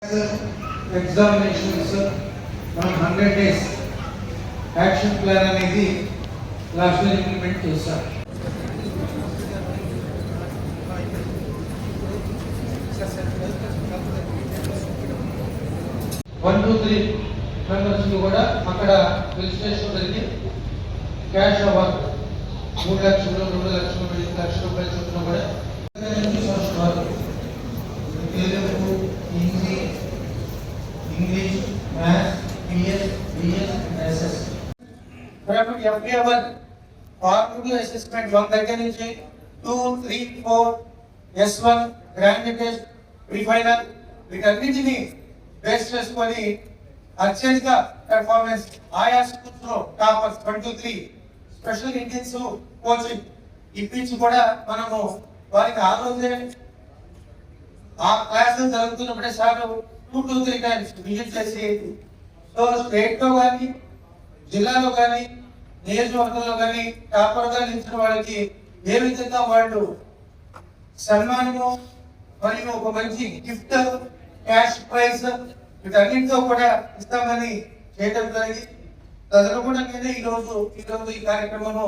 Examinations మనం 100 days action plan అనేది last year implement చేశాం. వన్ టూ త్రీ మెంబర్స్ కూడా అక్కడ రిజిస్ట్రేషన్ జరిగి క్యాష్ అవార్డ్ 3 లక్షలు 2 లక్షలు 5 లక్షల రూపాయలు చొప్పున కూడా Telugu, Hindi, English, maths, PS, BS, SS. Every hour formula assessment 1 దగ్గర నుంచి 2, 3, 4 S1 grand test, pre final వీటన్నిటిని బేస్ చేసుకొని అత్యధిక పెర్ఫార్మెన్స్ ఆయా స్కూల్స్ లో టాపర్స్ 1 2 3 స్పెషల్ ఇంటెన్స్ కోచింగ్ ఇప్పించి కూడా మనము వారికి ఆ రోజే ఆ క్లాసులు జరుగుతున్నప్పుడే సార్ 2 to 3 టైమ్స్ విజిట్ చేసి సో స్టేట్ లో కానీ జిల్లాలో కానీ నియోజకవర్గంలో కానీ టాపర్ గా నిలిచిన వాళ్ళకి ఏ విధంగా వాళ్ళు సన్మానము మరియు ఒక మంచి గిఫ్ట్ క్యాష్ ప్రైజ్ వీటన్నింటితో కూడా ఇస్తామని చేయడం జరిగింది. తదనుగుణంగానే ఈరోజు ఈ కార్యక్రమము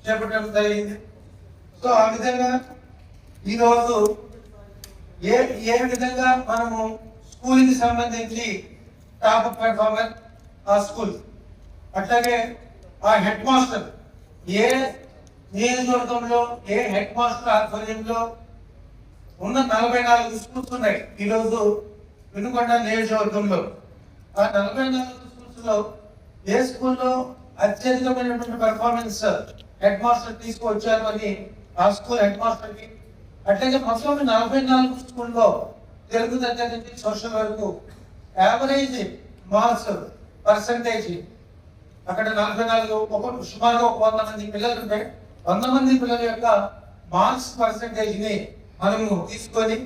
చేపట్టడం జరిగింది. సో ఆ విధంగా ఈరోజు ఏ విధంగా మనము స్కూల్కి సంబంధించి టాప్ పెర్ఫార్మర్ ఆ స్కూల్ అట్లాగే ఆ హెడ్ మాస్టర్ ఏ నియోజకవర్గంలో ఏ హెడ్ మాస్టర్ ఆధ్వర్యంలో ఉన్న 44 స్కూల్స్ ఉన్నాయి ఈరోజు వినుకొండ నియోజకవర్గంలో. ఆ 44 స్కూల్స్ లో ఏ స్కూల్లో అత్యధికమైనటువంటి పెర్ఫార్మెన్స్ హెడ్ మాస్టర్ తీసుకువచ్చారు అని ఆ స్కూల్ హెడ్ మాస్టర్ కి, అట్లాగే మొత్తం 44 స్కూల్లో తెలుగు దగ్గర నుంచి సోషల్ వరకు యావరేజ్ మార్క్స్ పర్సంటేజ్ అక్కడ 44 సుమారుగా 100 మంది పిల్లలు ఉంటే 100 మంది పిల్లల యొక్క మార్క్స్ పర్సంటేజ్ ని మనము తీసుకొని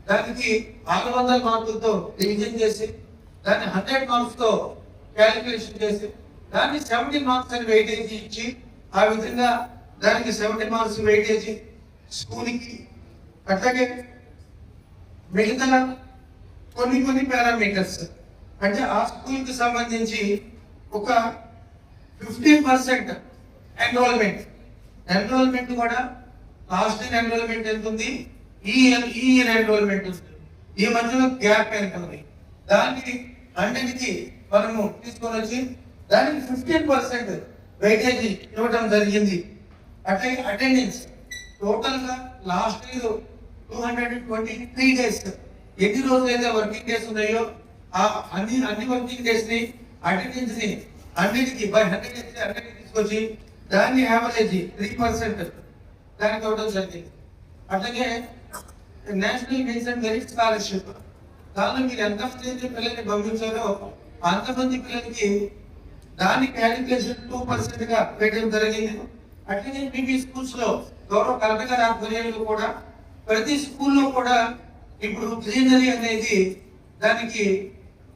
దానికి 600 మార్కులతో డివిజన్ చేసి దాన్ని 100 మార్క్స్ తో క్యాలిక్యులేషన్ చేసి దాన్ని 70 మార్క్స్ అని వెయిటేజ్ ఇచ్చి ఆ విధంగా దానికి 70 మార్క్స్ వెయిటేజ్ స్కూల్కి, అట్లాగే మిగతా కొన్ని పారామీటర్స్ అంటే ఆ స్కూల్కి సంబంధించి ఒక 50% ఎన్రోల్మెంట్ కూడా లాస్ట్ ఇయర్ ఎన్రోల్మెంట్ ఎంత ఉంది, ఈ ఇయర్ ఎన్రోల్మెంట్ ఉంది, ఈ మధ్యలో గ్యాప్ ఎంత ఉంది, దాన్ని అన్నిటికీ మనము తీసుకొని వచ్చి దానికి 15% వెయిటేజ్ ఇవ్వడం జరిగింది. అట్లాగే అటెండెన్స్ టోటల్ గా లాస్ట్ ఇయర్ 223 డేస్ ఎన్ని రోజులు అయితే వర్కింగ్ డేస్ ఉన్నాయో ఆ అన్ని వర్కింగ్ డేస్ ని అటెండెన్స్ ని అన్నిటికీ బై 100 అన్నిటికీ తీసుకొచ్చి దాన్ని యావరేజ్ 3% దానికి ఇవ్వడం జరిగింది. అట్లాగే national means and merit scholarship దానిలో మీరు ఎంతమంది పిల్లల్ని పంపించారో అంతమంది పిల్లలకి దాని క్యాలిక్యులేషన్ 2% గా పెట్టడం జరిగింది. అట్లనే పీపీ స్కూల్స్ లో గౌరవ కలెక్టర్ గారి ఆధ్వర్యంలో కూడా ప్రతి స్కూల్లో కూడా ఇప్పుడు గ్రీనరీ అనేది దానికి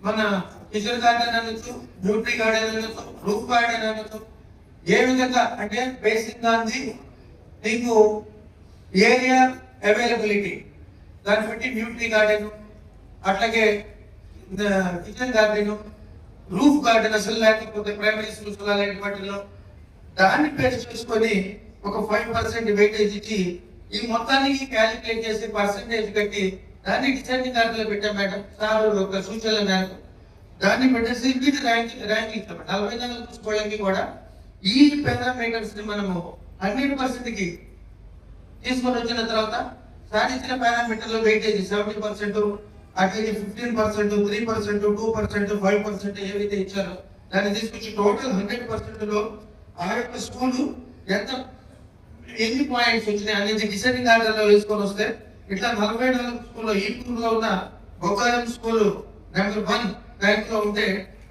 మన కిచెన్ గార్డెన్ అనొచ్చు, న్యూట్రీ గార్డెన్ అనొచ్చు, రూఫ్ గార్డెన్ అనొచ్చు, ఏ విధంగా అంటే బేసిక్ గాంధీ నీకు ఏరియా అవైలబిలిటీ దాన్ని బట్టి న్యూట్రీ గార్డెన్, అట్లాగే కిచెన్ గార్డెన్, రూఫ్ గార్డెన్ అసలు లేకపోతే ప్రైమరీ స్కూల్స్ అలాంటి వాటిలో దాన్ని బేస్ చేసుకొని ఒక 5% వెయిటేజ్ ఇచ్చి ఈ మొత్తానికి క్యాలిక్యులేట్ చేసి పర్సంటేజ్ కట్టి దాన్ని డిసైడింగ్ కార్డులో పెట్టాం మేడం సార్ ఒక సూచనల మేరకు దాన్ని పెట్టేసి వీటి ర్యాంక్ ఇస్తాం. 44 స్కూళ్ళకి కూడా ఈ పారామీటర్స్ ని మనము 100% కి తీసుకొని వచ్చిన తర్వాత సాధించిన పారామీటర్ లో వెయిటేజ్ 70%, అట్లాగే 15%, 3%, 2%, 5% ఏవైతే ఇచ్చారో దాన్ని తీసుకొచ్చి టోటల్ 100% లో ఆ యొక్క స్కూల్ ఎన్ని పాయింట్స్ వచ్చినాయి అనేది డిసైడింగ్ ఆర్డర్ లో వేసుకొని వస్తే ఇట్లా 44 స్కూల్లో ఈ స్కూల్లో ఉన్న గోకారం స్కూల్ నెంబర్ 1 ర్యాంక్ లో ఉంటే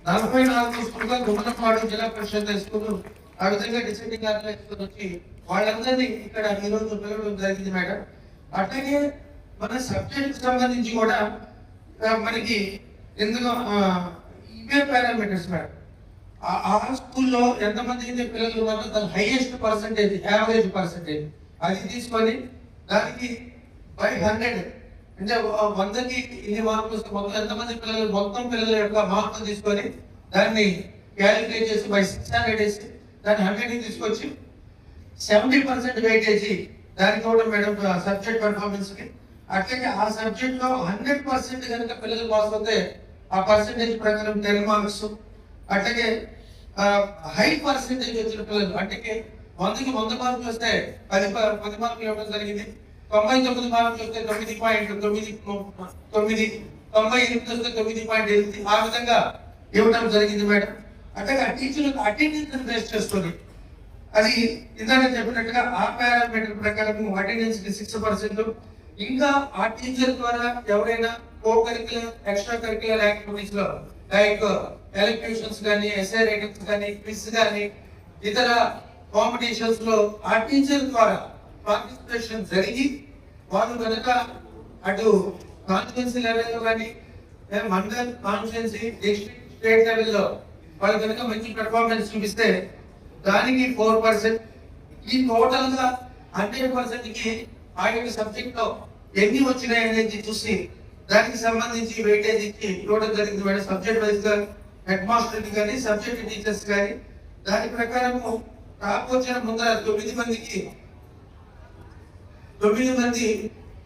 44 స్కూల్లో గుమ్మనపాడు జిల్లా పరిషత్ స్కూల్ ఆ విధంగా డిసైడింగ్ ఆర్డర్ వేసుకొని వచ్చి వాళ్ళందరినీ ఇక్కడ ఈరోజు పిలవడం జరిగింది మేడం. అట్లాగే మన సబ్జెక్ట్ సంబంధించి కూడా మనకి ఎందుకు ఇవే పారామీటర్స్ మేడం. ఆ స్కూల్లో ఎంతమంది పిల్లలు ఉన్నారో దాని హైయెస్ట్ పర్సంటేజ్ యావరేజ్ పర్సంటేజ్ అది తీసుకొని దానికి బై 100 అంటే 100కి ఇన్ని మార్కులు వస్తే మొత్తం ఎంతమంది పిల్లలు, మొత్తం పిల్లల యొక్క మార్కులు తీసుకొని దాన్ని క్యాలిక్యులేట్ చేసి బై 600 వేసి దాన్ని 100కి తీసుకొచ్చి 70% వెయిటేజీ దానికి కూడా మేడం సబ్జెక్ట్ పెర్ఫార్మెన్స్ కి. అట్లాగే ఆ సబ్జెక్ట్ లో 100% కనుక పిల్లలు పాస్ అవుతే ఆ పర్సెంటేజ్ ప్రకారం 10 మార్క్స్. అట్లాగే హై పర్సెంటేజ్ వచ్చిన పిల్లలు అంటే 100కి 100 మార్కులు వస్తే 10 మార్కులు ఇవ్వడం జరిగింది. 99 మార్కులు వస్తే 9.99, 98 వస్తే 9.8 ఆ విధంగా ఇవ్వడం జరిగింది మేడం. అట్లాగే ఆ టీచర్లకు అటెండెన్స్ బేస్ చేసుకొని అది ఇందాక చెప్పినట్టుగా ఆ పారామీటర్ ప్రకారం అటెండెన్స్ కి 6%. ఇంకా ఆ టీచర్ ద్వారా ఎవరైనా co curricular extra curricular activities లో లైక్ ఎలక్ట్యూషన్స్ కానీ, ఎస్ఐ రైటింగ్స్ కానీ, క్విజ్ కానీ, ఇతర కాంపిటీషన్స్ లో ఆ టీచర్ ద్వారా పార్టిసిపేషన్ జరిగి వాళ్ళు కనుక అటు కాన్స్టిట్యున్సీ లెవెల్లో కానీ, మండల్ కాన్స్టిట్యున్సీ, డిస్ట్రిక్ట్, స్టేట్ లెవెల్లో వాళ్ళు కనుక మంచి పెర్ఫార్మెన్స్ చూపిస్తే దానికి 4%. ఈ టోటల్ గా 100% కి ఆ యొక్క సబ్జెక్ట్ లో ఎన్ని వచ్చినాయి అనేది చూసి దానికి సంబంధించి వెయిటేజ్ ఇచ్చి ఇవ్వడం జరిగింది మేడం. సబ్జెక్ట్ వైజ్ గా హెడ్ మాస్టర్ కి కానీ, సబ్జెక్ట్ టీచర్స్ కానీ. దాని ప్రకారము టాప్ వచ్చిన ముందర 9 మంది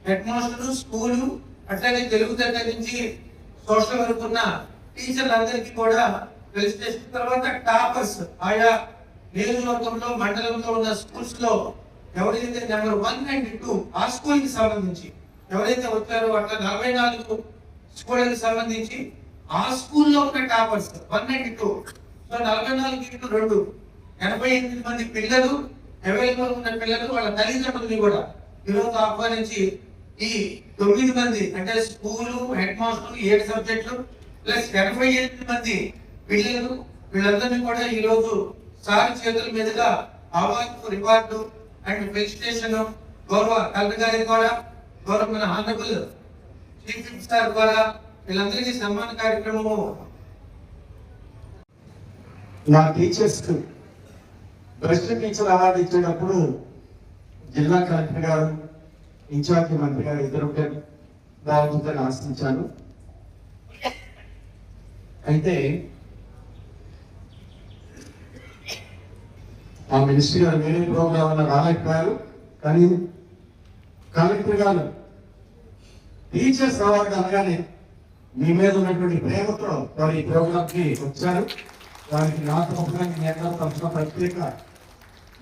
హెడ్ మాస్టర్, స్కూలు, అట్లాగే తెలుగు దగ్గర నుంచి సోషల్ వరకు ఉన్న టీచర్లందరికీ కూడా రిజిస్ట్రేషన్. తర్వాత టాపర్స్ ఆయా నియోజకవర్గంలో, మండలంలో ఉన్న స్కూల్స్ లో ఎవరైతే నెంబర్ 1 and 2 ఆ స్కూల్ కి సంబంధించి ఎవరైతే వచ్చారో అట్లా 44 స్కూళ్ళకి సంబంధించి ఆ స్కూల్లో ఉన్న టాపర్స్ 1 and 2. సో 44x2 88 మంది పిల్లలు, అవైలబుల్ ఉన్న పిల్లలు, వాళ్ళ తల్లిదండ్రులని కూడా ఈరోజు ఆహ్వానించి ఈ 9 మంది అంటే స్కూలు, హెడ్ మాస్టర్, 7 సబ్జెక్టులు ప్లస్ 88 మంది పిల్లలు, వీళ్ళందరినీ కూడా ఈరోజు సార్ చేతుల మీదుగా అవార్డు, రివార్డు అండ్ ఫెలిసిటేషన్ గౌరవ కలెక్టర్ గారి ద్వారా, గౌరవ మన ఆనరబుల్ చీఫ్ మినిస్టర్ ద్వారా వీళ్ళందరికీ సన్మాన కార్యక్రమము. నా టీచర్స్ బెస్ట్ టీచర్ అవార్డు ఇచ్చేటప్పుడు జిల్లా కలెక్టర్ గారు, ఇన్ఛార్జి మంత్రి గారు ఇద్దరు బాగుంటుందని ఆశించాను. అయితే ఆ మినిస్ట్రీ గారు వేరే ప్రోగ్రామ్ వల్ల రాలేకపోయారు. కానీ కలెక్టర్ గారు టీచర్స్ అవార్డు అనగానే మీ మీద ఉన్నటువంటి ప్రేమతో వారు ఈ ప్రోగ్రామ్ కి వచ్చారు. వారికి నా తరఫున మీ అందరి తరఫున ప్రత్యేక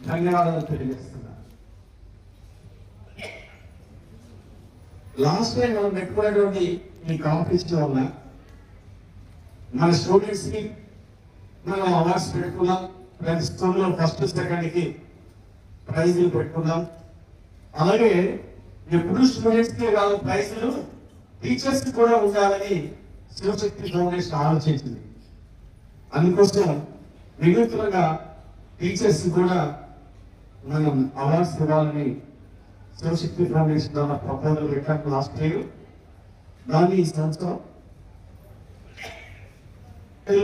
ధన్యవాదాలు తెలియజేస్తున్నాను. లాస్ట్ టైం మనం పెట్టుకున్నటువంటి ఈ కాంపిటీషన్ వల్ల మన స్టూడెంట్స్ కి మనం అవార్డ్స్ పెట్టుకున్నాం. ప్రతి స్కూల్లో ఫస్ట్, సెకండ్ కి ప్రైజులు పెట్టుకున్నాం. అలాగే ఎప్పుడు స్టూడెంట్స్ కి కాదు ప్రైజులు, టీచర్స్ కి కూడా ఉండాలని శివశక్తి ఫౌండేషన్ ఆలోచించింది. అందుకోసం వినూత్నంగా టీచర్స్ కూడా మనం అవార్డ్స్ ఇవ్వాలని శివశక్తి ఫౌండేషన్ ద్వారా ప్రపోజల్ పెట్టాను లాస్ట్ ఇయర్. దాన్ని ఈ సంవత్సరం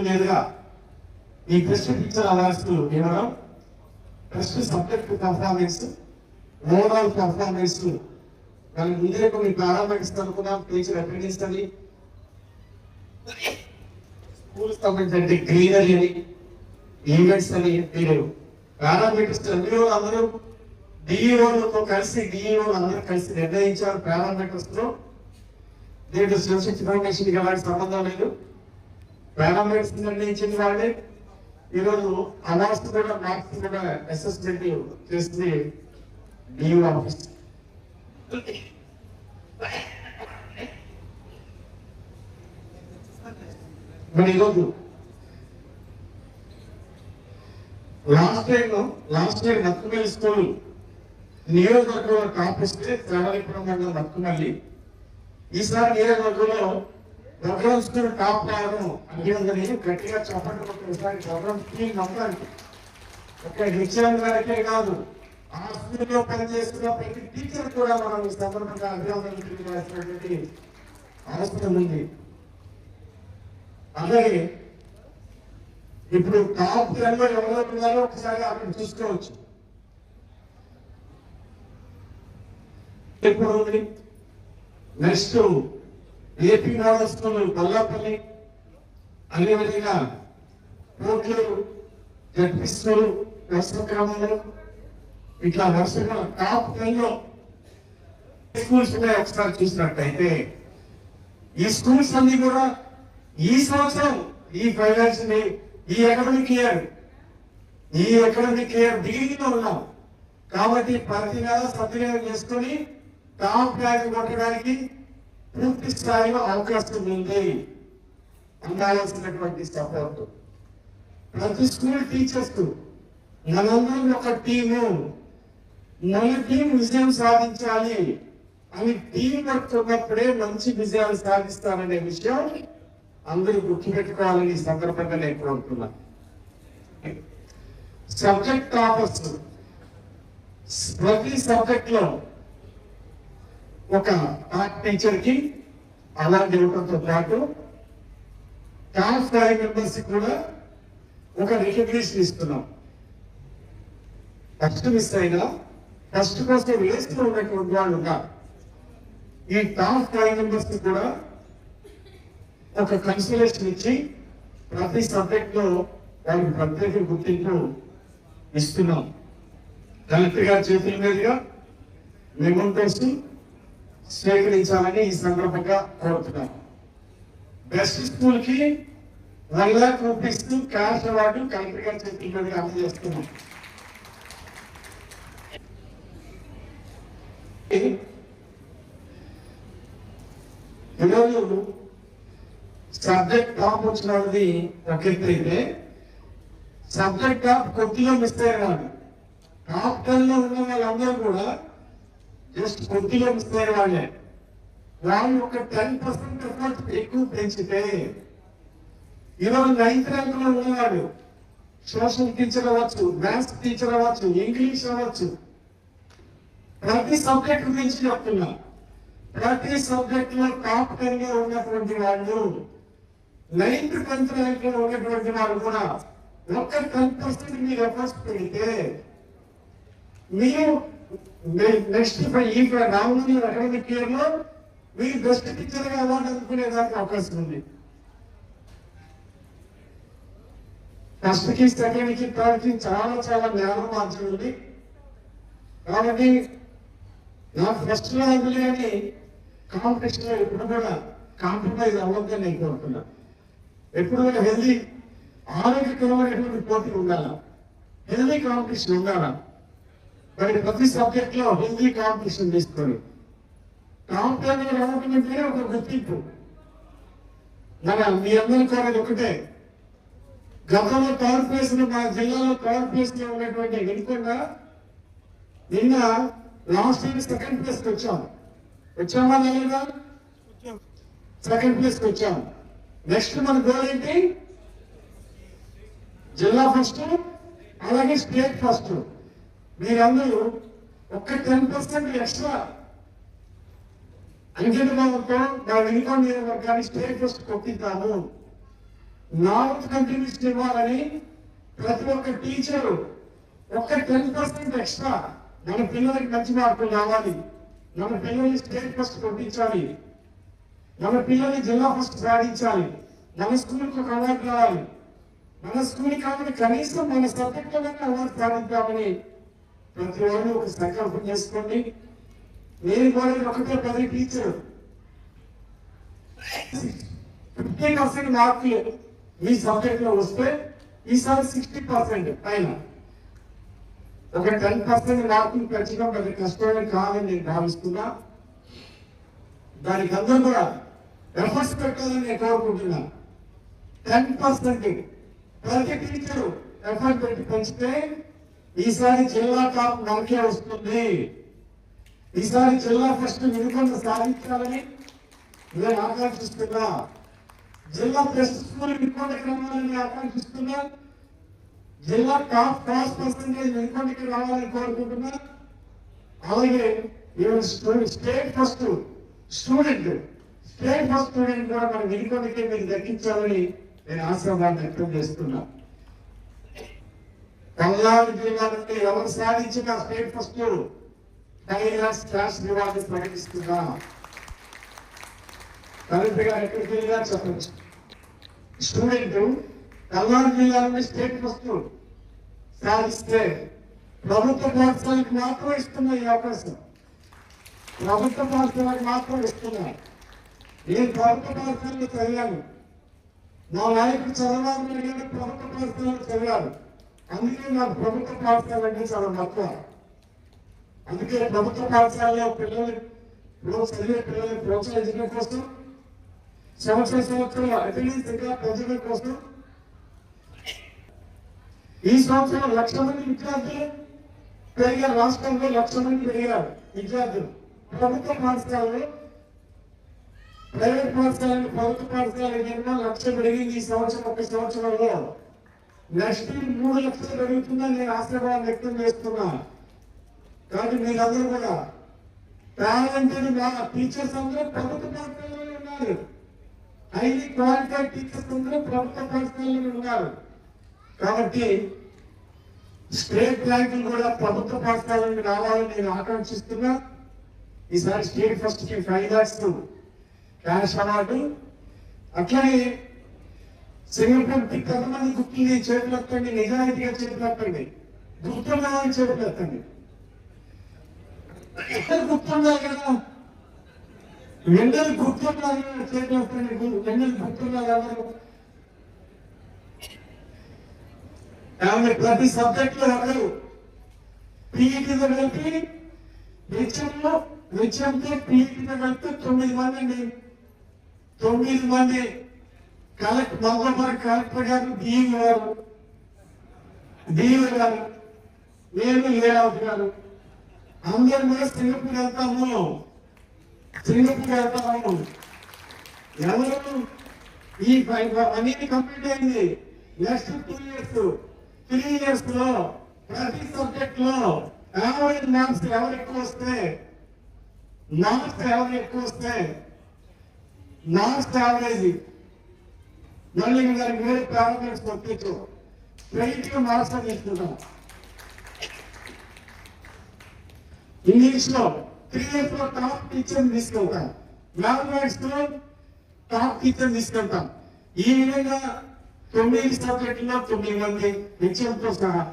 మీదుగా ఈ బెస్ట్ టీచర్ అవార్డ్స్ ఇవ్వడం, best subject performance, overall performance, దాని ముందే కొన్ని పారామీటర్స్ అనుకున్నాం. టీచర్ అటెండెన్స్ అని, స్కూల్స్ సంబంధించి గ్రీనరీ అని, ఈవెంట్స్ అని, మీరు పారామీటర్స్ అందరూ డిఈఓలతో కలిసి అందరూ కలిసి నిర్ణయించారు పారామీటర్స్ లో. దీంట్లో శివశక్తి ఫౌండేషన్ ఎలాంటి సంబంధం లేదు. పారామీటర్స్ నిర్ణయించిన వాళ్ళే ఈరోజు అవార్డ్స్ కూడా, మార్క్స్ కూడా అసెస్మెంట్ చేస్తుంది డిఈఓ ఆఫీస్. మరి ఈరోజు లాస్ట్ టైం మత్తుమల్లి స్కూల్ నియోజకవర్గంలో టాప్ ఇస్తే శ్రవణపురం మండలం మత్తుమల్లి. ఈసారి నియోజకవర్గంలో ప్రోగ్రామ్ స్కూల్ టాప్ రావడం అడిగిందని గట్టిగా చెప్పండి. ఒకసారి ప్రోగ్రామ్ స్కూల్ నమ్మడానికి ఒక హెచ్ఎం గారికే కాదు, ఆ స్కూల్లో పనిచేస్తున్న ప్రతి టీచర్ కూడా మనం ఈ సందర్భంగా అభినందనలు తెలియజేసినటువంటి అవసరం ఉంది. అలాగే ఇప్పుడు టాప్ 10 ఎవరో ఉన్నారో ఒకసారి అక్కడ చూసుకోవచ్చు. ఇప్పుడు next AP model school Kollapalli, అదేవిధంగా కోట్లూరు జడ్పీ స్కూల్ వరుస క్రమంలో ఇట్లా వరుసగా టాప్ 10లో స్కూల్స్ ఉన్నాయి. ఒకసారి చూసినట్టయితే ఈ స్కూల్స్ అన్ని కూడా ఈ సంవత్సరం ఈ ఫైనాన్షియల్ ఈ అకాడమిక్ ఇయర్ బిగినింగ్ లో ఉన్నాం కాబట్టి ప్రతి నెల సద్వినియోగం చేసుకొని టాప్ ర్యాంక్ కొట్టడానికి పూర్తి స్థాయిలో అవకాశం ఉంది. అందాల్సినటువంటి సపోర్ట్ ప్రతి స్కూల్ టీచర్స్ మనందరం ఒక టీము, మన టీం విజయం సాధించాలి అని టీం వర్క్ ఉన్నప్పుడే మంచి విజయాలు సాధిస్తారనే విషయం అందరూ గుర్తుపెట్టుకోవాలని ఈ సందర్భంగా నేను కోరుతున్నా. సబ్జెక్ట్ టాపర్స్ ప్రతి సబ్జెక్ట్ లో ఒక టాప్ టీచర్ కి అవార్డు ఇవ్వడంతో పాటు టాప్ 5 మెంబర్స్ కూడా ఒక రికగ్నిషన్ ఇస్తున్నాం. ఫస్ట్ మిస్ అయినా ఫస్ట్ కోసం వేస్తూ ఉన్నటువంటి వాళ్ళు ఉన్నారు. ఈ టాప్ 5 మెంబర్స్ కూడా ఒక కన్సలేషన్ ఇచ్చి ప్రతి సబ్జెక్ట్ లో వాళ్ళకి ప్రత్యేక గుర్తింపు ఇస్తున్నాం. కలెక్టర్ గారి చేతుల మీదుగా మెమోంటోస్ స్వీకరించాలని ఈ సందర్భంగా కోరుతున్నాం. బెస్ట్ స్కూల్ కి 1 lakh rupees cash award collector గారి చేతుల మీదుగా అందజేస్తున్నాం. ఈరోజు సబ్జెక్ట్ టాప్ వచ్చిన వాళ్ళది ఒక ఎత్తు అయితే సబ్జెక్ట్ టాప్ కొద్దిగా మిస్ అయ్యేవాడు. టాప్ 10 లో ఉన్న వాళ్ళందరూ కూడా జస్ట్ కొద్దిగా మిస్ అయ్యే వాళ్ళే. వాళ్ళు ఒక 10% ఎఫర్ట్ ఎక్కువ పెంచితే ఈరోజు 9th ర్యాంక్ లో ఉన్నవాడు సోషల్ టీచర్ అవ్వచ్చు, మ్యాథ్స్ టీచర్ అవ్వచ్చు, ఇంగ్లీష్ అవ్వచ్చు, ప్రతి సబ్జెక్ట్ గురించి చెప్తున్నా. ప్రతి సబ్జెక్ట్ లో టాప్ 10 లో ఉన్నటువంటి వాళ్ళు 9th 10th ర్యాంక్ లో ఉన్నటువంటి వాళ్ళు కూడా ఒక్క 10% మీరు ఎఫర్ట్స్ పెడితే మీరు నెక్స్ట్ ఈ రానున్న అకాడమిక్ ఇయర్ లో మీరు బెస్ట్ టీచర్ గా అవార్డు అందుకునేదానికి అవకాశం ఉంది. ఫస్ట్ కి సెకండ్ కి థర్డ్ కి చాలా జ్ఞానం మార్చం ఉంది. కాబట్టి నాకు ఫస్ట్ లో అందులోని కాంపిటీషన్ లో ఎప్పుడు కూడా కాంప్రమైజ్ అవ్వద్దని నేను కోరుతున్నా. ఎప్పుడు కూడా హెల్దీ ఆరోగ్యకరమైనటువంటి పోటీ ఉండాలా, హెల్దీ కాంపిటీషన్ ఉండాలా. మరి ప్రతి సబ్జెక్ట్ లో హెల్దీ కాంపిటీషన్ తీసుకొని టాప్ 10 లో రావడం అంటే ఒక గుర్తింపు. మీ అందరూ కోరేది ఒకటే, గతంలో థర్డ్ ప్లేస్ లో మా జిల్లాలో థర్డ్ ప్లేస్ లో ఉన్నటువంటి వినుకొండ నిన్న లాస్ట్ ఇయర్ సెకండ్ ప్లేస్ కి వచ్చామా లేదా? సెకండ్ ప్లేస్ కి వచ్చాము. నెక్స్ట్ మన గోల్ ఏంటి? జిల్లా ఫస్ట్, అలాగే స్టేట్ ఫస్ట్. మీరందరూ ఒక్క 10% ఎక్స్ట్రా అంకితభావంతో మా వినుకొండ నియోజకవర్గాన్ని స్టేట్ ఫస్ట్ కొట్టిద్దాము. నార్త్ కంట్రిబ్యూషన్ ఇవ్వాలని ప్రతి ఒక్క టీచరు ఒక్క 10% ఎక్స్ట్రా మన పిల్లలకి మంచి మార్కులు రావాలి, మన పిల్లల్ని స్టేట్ ఫస్ట్ కొట్టించాలి, మన పిల్లల్ని జిల్లా ఫస్ట్ సాధించాలి, మన స్కూల్కి ఒక అవార్డు రావాలి, మన స్కూల్కి కావాలి కనీసం మన సబ్జెక్టులో అవార్డు సాధించాలని ప్రతి వాళ్ళు ఒక సంకల్పం చేసుకోండి. నేను కూడా ఒకటే ప్రతి టీచర్ 50% మార్కులు మీ సబ్జెక్ట్ లో వస్తే ఈసారి 60% పైన ఒక 10% మార్కులు పెంచడం పెద్ద కష్టమే కాదని నేను భావిస్తున్నా. దానికి అందరూ కూడా ఎఫర్ట్స్ పెట్టాలని నేను కోరుకుంటున్నా. 10% ప్రతి టీచరు ఎఫర్ట్ పెట్టి పెంచితే ఈసారి జిల్లా టాప్ మనకే వస్తుంది. ఈసారి జిల్లా ఫస్ట్ వినుకొండ సాధించాలని నేను ఆకాంక్షిస్తున్నా. జిల్లా బెస్ట్ స్కూల్ వినుకొండకి రావాలని ఆకాంక్షిస్తున్నా. జిల్లా టాప్ పాస్ పర్సెంటేజ్ వినుకొండకి రావాలని కోరుకుంటున్నా. అలాగే స్టేట్ ఫస్ట్ స్టూడెంట్ కూడా మన వినుకొండకి మీరు దక్కించాలని నేను ఆశాభావం వ్యక్తం చేస్తున్నా. పల్నాడు జిల్లా నుండి ఎవరు సాధించిన state first 5 lakhs cash reward ప్రకటిస్తున్నా. కలెక్టర్ గారు ఎక్కడికి వెళ్ళినా చెప్పచ్చు. స్టూడెంట్ కల్లారు జిల్లాలోని స్టేట్ ఫస్ట్ సాధిస్తే ప్రభుత్వ పాఠశాలకు మాత్రం ఇస్తున్న ఈ అవకాశం, ప్రభుత్వ పాఠశాలకు మాత్రం ఇస్తున్నా. నేను ప్రభుత్వ పాఠశాలలో చదివాను, నా నాయకుడు చదవడానికి నేను ప్రభుత్వ పాఠశాలలో చదివాను. అందుకే నాకు ప్రభుత్వ పాఠశాల అంటే చాలా తక్కువ. అందుకే ప్రభుత్వ పాఠశాలలో పిల్లలు చదివే పిల్లల్ని ప్రోత్సహించడం కోసం సంవత్సరం అటెండెన్స్ ఇంకా పెంచడం కోసం ఈ సంవత్సరం 1,00,000 మంది విద్యార్థులు పెరిగారు. రాష్ట్రంలో 1,00,000 మంది పెరిగారు విద్యార్థులు. ప్రభుత్వ పాఠశాలలో ప్రైవేట్ పాఠశాలను ప్రభుత్వ పాఠశాల 1,00,000 పెరిగింది ఈ సంవత్సరం. ఒక సంవత్సరంలో నెక్స్ట్ 3 లక్షలు పెరుగుతుందని నేను ఆశీర్వాదం వ్యక్తం చేస్తున్నా. కాబట్టి మీరందరూ కూడా టాలెంటెడ్ టీచర్స్ అందరూ ప్రభుత్వ పాఠశాలలో ఉన్నారు. హైలీ క్వాలిఫైడ్ టీచర్స్ అందరూ ప్రభుత్వ పాఠశాలలో ఉన్నారు. కాబట్టి స్టేట్ ర్యాంకులు కూడా ప్రభుత్వ పాఠశాలకు రావాలని నేను ఆకాంక్షిస్తున్నా. ఈసారి స్టేట్ ఫస్ట్ కి 5 lakhs క్యాష్ అవార్డు. అట్లాగే సింగపూర్కి కొంతమంది గుర్తుంది చేతులు ఎత్తండి, నిజాయితీగా చేతులు ఎత్తండి, గుర్తున్నామని చేతులు ఎత్తండి. గుర్తున్నారు కదా, ఎందరు గుర్తున్నారు చేతులు ఎత్తండి, ఎందరు గుర్తున్నారు ఎవరు? ఆమె ప్రతి సబ్జెక్ట్ లో ఒకరు పీఈటీతో కలిపి నిత్యంతో పీఈటీతో కలిపి 9 మంది అండి. 9 మంది కలెక్టర్ గారు, డిఈఓ గారు, నేను లేఅవుట్ గారు అందరూ కూడా సింగపూర్ వెళ్తాము. ఎవరు ఈ అనేది కంప్లీట్ అయింది. నెక్స్ట్ 3 years లో ప్రతి సబ్జెక్ట్ లో యావరేజ్ మార్క్స్ ఎవరు ఎక్కువ వస్తే మార్క్స్ యావరేజ్ మళ్ళీ గారికి వేరే పారామీటర్స్ పంపించు స్ట్రైట్ మార్క్స్ అని చెప్తున్నాం. ఇంగ్లీష్ లో 3 years లో టాప్ టీచర్ తీసుకెళ్తాం, మ్యాథమెటిక్స్ లో టాప్ టీచర్ తీసుకెళ్తాం. ఈ విధంగా 9 సబ్జెక్టులో 9 మంది నిత్యంతో సహా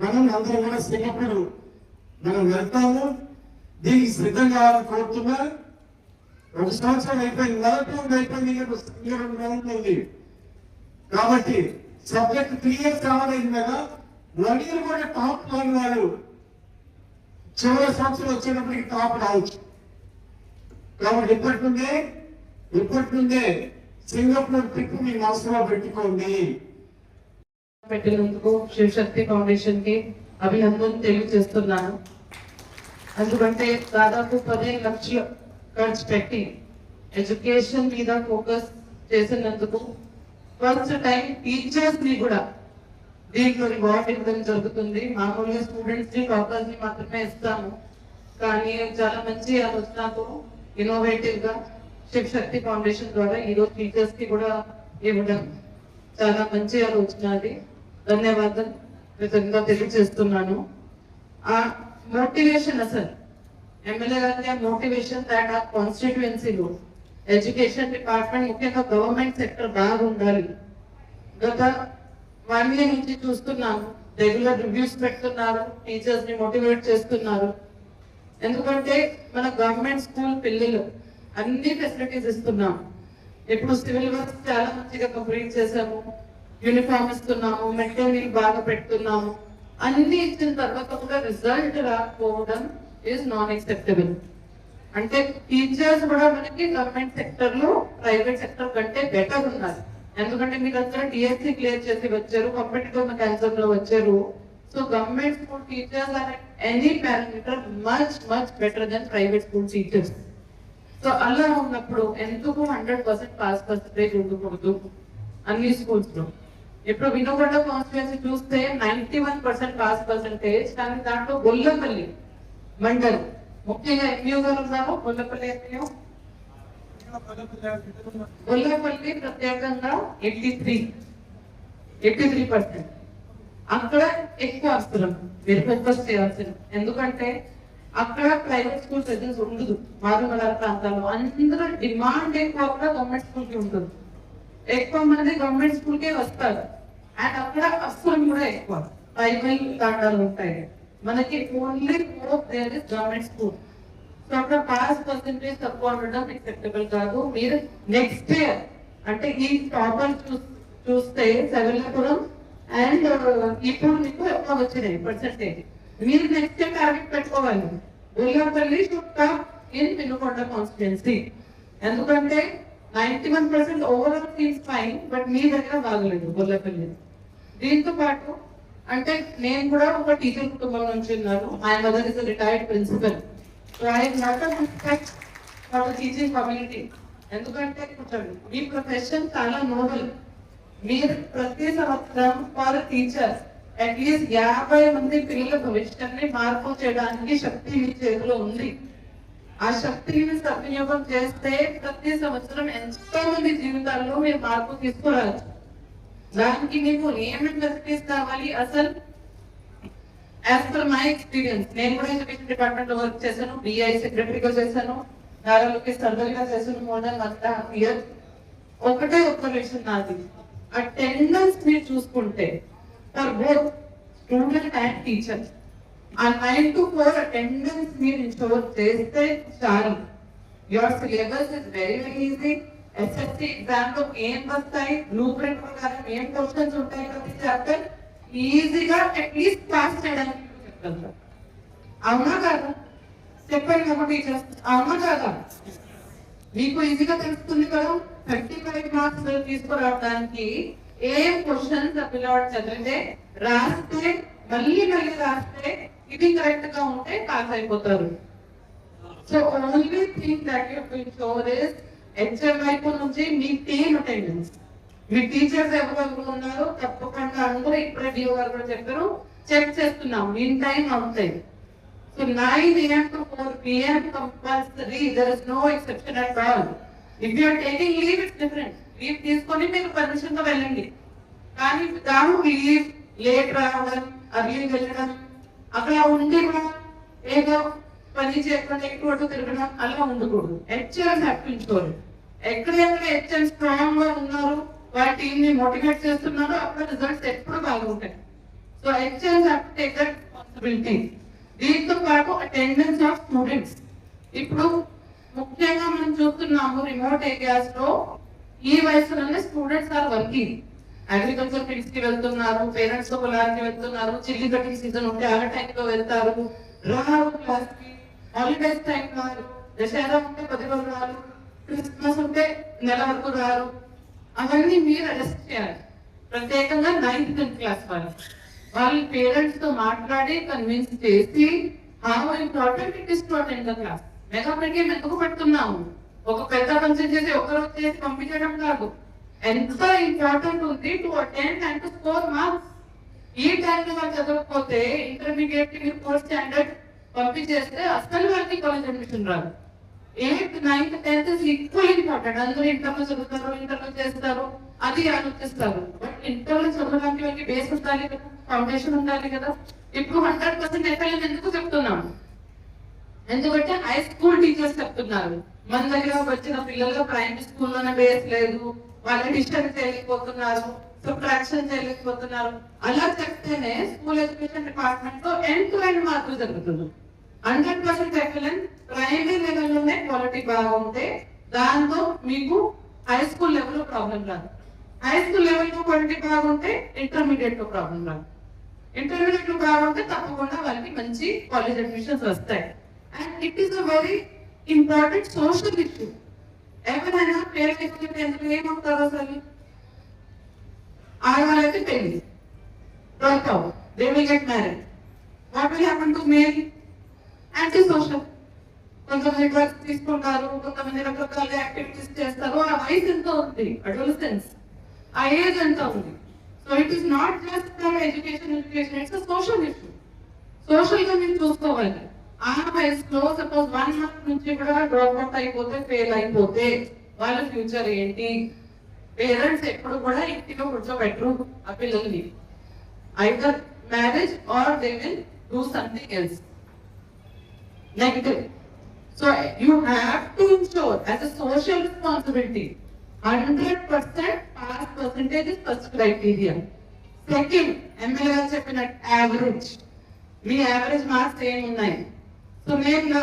మనం అందరం కూడా సింగపూర్ మనం వెళ్తాము. దీనికి సిద్ధంగా కోరుతున్నా. ఒక సంవత్సరం అయిపోయింది, అయిపోయింది, 2 రౌండ్లు ఉంది. కాబట్టి సబ్జెక్ట్ 3 years కావాలైంది కదా, 1 year కూడా టాప్ రాని వాళ్ళు చివరి సంవత్సరం వచ్చేటప్పటికి టాప్ రావచ్చు. కాబట్టి ఇప్పటి నుండే సింగపూర్ ట్రిప్ మీ మనసులో పెట్టుకోండి. పెట్టినందుకు శివశక్తి ఫౌండేషన్ కి అభినందనలు తెలియజేస్తున్నాను. ఎందుకంటే దాదాపు 15 లక్షలు ఖర్చు పెట్టి ఎడ్యుకేషన్ మీద ఫోకస్ చేసినందుకు ఫస్ట్ టైం టీచర్స్ ని కూడా దీంట్లో రివార్డ్ ఇవ్వడం జరుగుతుంది. మామూలుగా స్టూడెంట్స్ ని టాపర్స్ ని మాత్రమే ఇస్తాము, కానీ చాలా మంచి ఆలోచనతో ఇన్నోవేటివ్ గా శివశక్తి ఫౌండేషన్ ద్వారా ఈరోజు టీచర్స్ కి కూడా ఇవ్వడం చాలా మంచి ఆలోచన. అది ధన్యవాదాలు కృతజ్ఞత తెలియజేస్తున్నాను. ఆ మోటివేషన్ అసలు ఎమ్మెల్యే గారి మోటివేషన్ దాట్ ఆ కాన్స్టిట్యుయెన్సీలో ఎడ్యుకేషన్ డిపార్ట్మెంట్ ముఖ్యంగా గవర్నమెంట్ సెక్టర్ బాగా ఉండాలి. గత 1 year నుంచి చూస్తున్నాను, రెగ్యులర్ రివ్యూస్ పెడుతున్నారు, టీచర్స్ ని మోటివేట్ చేస్తున్నారు. ఎందుకంటే మన గవర్నమెంట్ స్కూల్ పిల్లలు అన్ని ఫెసిలిటీస్ ఇస్తున్నాం. ఇప్పుడు సివిల్ వర్క్స్ చాలా మంచిగా కంప్లీట్ చేసాము, యూనిఫామ్ ఇస్తున్నాము, మెట్రో మీల్ బాగా పెడుతున్నాము. అన్ని ఇచ్చిన తర్వాత కూడా రిజల్ట్ రాకపోవడం ఈజ్ నాన్ యాక్సెప్టబుల్. అంటే టీచర్స్ కూడా మనకి గవర్నమెంట్ సెక్టర్ లో ప్రైవేట్ సెక్టర్ కంటే బెటర్ ఉన్నారు. ఎందుకంటే మీరు అందరూ డిఎస్సి క్లియర్ చేసి వచ్చారు, కాంపిటేటివ్ మెకానిజం లో వచ్చారు. So government school teachers are any parameter much better than private school teachers. So అలా ఉన్నప్పుడు ఎందుకు 100% పాస్ పర్సెంటేజ్ ఉండకూడదు అన్ని స్కూల్స్ లో? ఇప్పుడు వినుకొండ కాన్స్టిట్యుయెన్సీ చూస్తే 91% పాస్ పర్సెంటేజ్, కానీ దాంట్లో గొల్లపల్లి మండల్ ముఖ్యంగా ఎంఈఓ గారు ఉన్నారు. గొల్లపల్లి ఎంఈఓ గొల్లపల్లి ప్రత్యేకంగా 83% అక్కడ ఎక్కువ వస్తున్నాం. మీరు ఫోకస్ చేయాల్సింది. ఎందుకంటే అక్కడ ప్రైవేట్ స్కూల్ ప్రెజెన్స్ ఉండదు. మారుమూల ప్రాంతాల్లో అందరూ డిమాండ్ ఎక్కువ కూడా గవర్నమెంట్ స్కూల్ కి ఉంటుంది. ఎక్కువ మంది గవర్నమెంట్ స్కూల్ కే వస్తారు. అండ్ అక్కడ అస్సలు కూడా ఎక్కువ ప్రైవేట్ తాండాలు ఉంటాయి. మనకి only there is government school. So అక్కడ పాస్ పర్సెంటేజ్ తక్కువ ఉండడం యాక్సెప్టబుల్ కాదు. మీరు నెక్స్ట్ ఇయర్ అంటే ఈ టాపర్ చూస్తే సెవెల్పురం అండ్ ఇప్పుడు మీకు ఎక్కువ వచ్చినాయి పర్సెంటేజ్. మీరు నెక్స్ట్ ఇయర్ టార్గెట్ పెట్టుకోవాలి. Bellampalli should come in Vinukonda constituency. ఎందుకంటే 91% ఓవరాల్ సీన్స్ ఫైన్, బట్ మీ దగ్గర బాగలేదు బెల్లంపల్లి. దీంతో పాటు అంటే నేను కూడా ఒక టీచర్ కుటుంబం నుంచి ఉన్నాను. My mother is retired principal. So I not respect for teaching community. ఎందుకంటే కూర్చోండి, మీ ప్రొఫెషన్ చాలా నోబెల్. మీరు ప్రతి సంవత్సరం ఫర్ టీచర్ అట్లీస్ట్ 50 మంది పిల్లల భవిష్యత్తుని మార్పు చేయడానికి శక్తి మీ చేతిలో ఉంది. ఆ శక్తిని సద్వినియోగం చేస్తే ప్రతి సంవత్సరం ఎంతో మంది జీవితాల్లో మీరు మార్పు తీసుకురావచ్చు. దానికి మీకు ఏమేమి ఫెసిలిటీస్ కావాలి? అసలు యాజ్ పర్ మై ఎక్స్పీరియన్స్, నేను కూడా ఎడ్యుకేషన్ డిపార్ట్మెంట్ లో వర్క్ చేశాను. బిఐ సెక్రటరీగా చేశాను, నారాలోకి సర్వర్గా చేశాను మోర్ దెన్ 1.5 years. ఒకటే ఒబ్జర్వేషన్ నాది, అటెండెన్స్ మీరు చూసుకుంటే for both student and teacher ఆ 9 to 4 అటెండెన్స్ మీరు ఇన్షూర్ చేస్తే చాలు. Your syllabus is very very easy. SSC exam లో ఏం వస్తాయి, బ్లూ ప్రింట్ ప్రకారం ఏం క్వశ్చన్స్ ఉంటాయి ప్రతి చాప్టర్ ఈజీగా అట్లీస్ట్ పాస్ చేయడానికి చెప్తాను. అవునా కాదా? చెప్పండి కాబట్టి టీచర్స్, అవునా కాదా? మీకు ఈజీగా తెలుస్తుంది కదా. 35 మార్క్స్ తీసుకురావడానికి ఏం క్వశ్చన్స్ పిల్లవాడు చదివితే రాస్తే మళ్ళీ రాస్తే ఇది కరెక్ట్ గా ఉంటే పాస్ అయిపోతారు. So only thing that you will show is HM వైపు నుంచి మీ టీమ్ అటెండెన్స్. మీ టీచర్స్ ఎవరెవరు ఉన్నారో తప్పకుండా అందరూ ఇప్పుడే డిఓ గారు కూడా చెప్పారు, చెక్ చేస్తున్నాం ఇన్ టైం అవుతాయి. So 9 AM to 4 PM compulsory, there is no exception at all. If you are taking leave it's different. Leave తీసుకొని మీరు పర్మిషన్ తో వెళ్ళండి. కానీ వితౌట్ లీవ్ లేట్ రావడం, అర్లీ వెళ్ళడం, అక్కడ ఉండి కూడా ఏదో పని చేయకుండా ఎక్కువ తిరగడం అలా ఉండకూడదు. హెచ్ఎం హ్యాపీంచుకోరు. ఎక్కడెక్కడ హెచ్ఎం స్ట్రాంగ్ గా ఉన్నారు, వాళ్ళ టీమ్ ని మోటివేట్ చేస్తున్నారు, అక్కడ రిజల్ట్స్ ఎప్పుడు బాగుంటాయి. So HM have to take that responsibility. దీంతో పాటు అటెండెన్స్ ఆఫ్ స్టూడెంట్స్. ఇప్పుడు ముఖ్యంగా మనం చూస్తున్నాము రిమోట్ ఏరియాస్ లో ఈ వయసులోనే students are working. Agriculture fields కి వెళ్తున్నారు, పేరెంట్స్ తో పొలానికి వెళ్తున్నారు, చిల్లి కటింగ్ సీజన్ ఉంటే ఆ టైంలో వెళ్తారు, రావు క్లాస్ కి, హాలిడేస్ టైం రారు, దసరా ఉంటే 10 రోజులు రారు, క్రిస్మస్ ఉంటే నెల వరకు రారు. అవన్నీ మీరు అరెస్ట్ చేయాలి. ప్రత్యేకంగా 9th 10th క్లాస్ వాళ్ళ పేరెంట్స్ తో మాట్లాడి కన్విన్స్ చేసి how important it is to attend the class. Mega meeting ఎందుకు పెడుతున్నాము? ఒక పెద్ద ఫంక్షన్ చేసి ఒకరోజు చేసి పంపించడం కాదు. ఎంత ఇంపార్టెంట్ ఉంది to attend and to score marks. ఈ టైంలో వాళ్ళు చదవకపోతే ఇంటర్మీడియట్ కి 4th స్టాండర్డ్ పంపించేస్తే అసలు వాళ్ళకి కాలేజ్ అడ్మిషన్ రాదు. 8th 9th 10th is equal important. అందరూ ఇంటర్లో చదువుతారు, ఇంటర్లో చేస్తారు, అది ఆలోచిస్తారు. బట్ ఇంటర్లో చదవడానికి వాళ్ళకి బేస్ ఉండాలి కదా, ఫౌండేషన్ ఉండాలి కదా. ఇప్పుడు 100% ఎఫ్ఐఎం ఎందుకు చెప్తున్నాము? ఎందుకంటే హై స్కూల్ టీచర్స్ చెప్తున్నారు మన దగ్గర వచ్చిన పిల్లలు ప్రైమరీ స్కూల్లోనే బేస్ లేదు, వాళ్ళ డిస్టెన్స్ చేయలేకపోతున్నారు, సబ్ట్రాక్షన్ చేయలేకపోతున్నారు. అలా చెప్తేనే స్కూల్ ఎడ్యుకేషన్ డిపార్ట్మెంట్ లో ఎండ్ టు ఎండ్ మార్పులు జరుగుతుంది. 100% ఎఫ్ఎల్ఎన్ ప్రైమరీ లెవెల్లోనే క్వాలిటీ బాగుంటే దాంతో మీకు హై స్కూల్ లెవెల్ లో ప్రాబ్లం రాదు. హై స్కూల్ లెవెల్ లో క్వాలిటీ బాగుంటే ఇంటర్మీడియట్ లో ప్రాబ్లం రాదు. ఇంటర్మీడియట్ లో బాగుంటే తప్పకుండా వాళ్ళకి మంచి కాలేజ్ అడ్మిషన్స్ వస్తాయి. And it is a very important social issue. ఎవరైనా పేరెంట్స్ ఎందుకు ఏమవుతారో అసలు ఆడవాళ్ళైతే పెళ్లి they will get married. What will happen to male? Anti social. కొంతమంది డ్రగ్స్ తీసుకుంటారు, కొంతమంది రకరకాల యాక్టివిటీస్ చేస్తారు. ఆ వయసు ఎంత ఉంది, అడోలసెన్స్, ఆ ఏజ్ ఎంత ఉంది. So it is not just education, it's social issue. Social గా మీరు చూసుకోవాలి. ఆ వయసులో సపోజ్ 1 month నుంచి కూడా డ్రాప్ అవుట్ అయిపోతే, ఫెయిల్ అయిపోతే వాళ్ళ ఫ్యూచర్ ఏంటి? పేరెంట్స్ ఎప్పుడు కూడా ఇంటిలో కూర్చోబెట్టరు ఆ పిల్లల్ని. Either marriage or they will do something else. negative. So you have to ensure as a social responsibility, 100% pass percentage is first criteria. Second, MLA గారు చెప్పినట్టు average. మీ average మార్క్స్ ఏమి ఉన్నాయి? సో నేను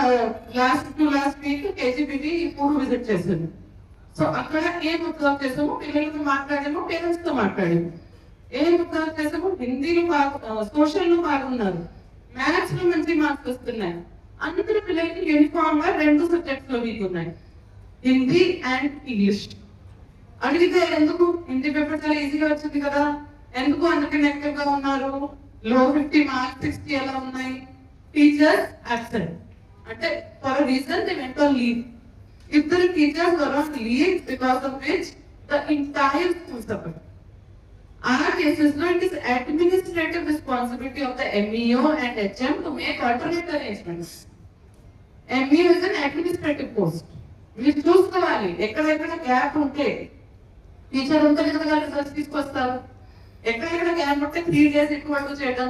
లాస్ట్ వీక్ కేజీబీవి ఇప్పుడు visit చేశాను. So అక్కడ ఏం observe చేసాము, పిల్లలతో మాట్లాడాము, పేరెంట్స్ తో మాట్లాడాము. ఏం అబ్జర్వ్ చేసాము, హిందీలో బాగా, సోషల్ లో బాగున్నారు, మ్యాథ్స్ లో మంచి మార్క్స్ వస్తున్నాయి. అందరి పిల్లలకి యూనిఫామ్ గా 2 సబ్జెక్ట్స్ లో వీక్ ఉన్నాయి, హిందీ అండ్ ఇంగ్లీష్. అడిగితే ఎందుకు హిందీ పేపర్ చాలా ఈజీగా వచ్చింది కదా, ఎందుకు అందుకే నెగటివ్ గా ఉన్నారు, లో 50 మార్క్స్ 60 ఎలా ఉన్నాయి? Teachers absent. అంటే for reason they went on leave. ఇద్దరు teachers were on leave because of which the entire school suffered. ఆ కేసెస్ లో it is administrative responsibility of the MEO and HM to make alternate arrangements. MEO is an administrative post. మీరు చూసుకోవాలి ఎక్కడెక్కడ gap ఉంటే, teacher ఉంటే కదా results తీసుకొస్తారు. ఎక్కడెక్కడ గ్యాప్ ఉంటే 3 days ఎక్కువ చేయడం,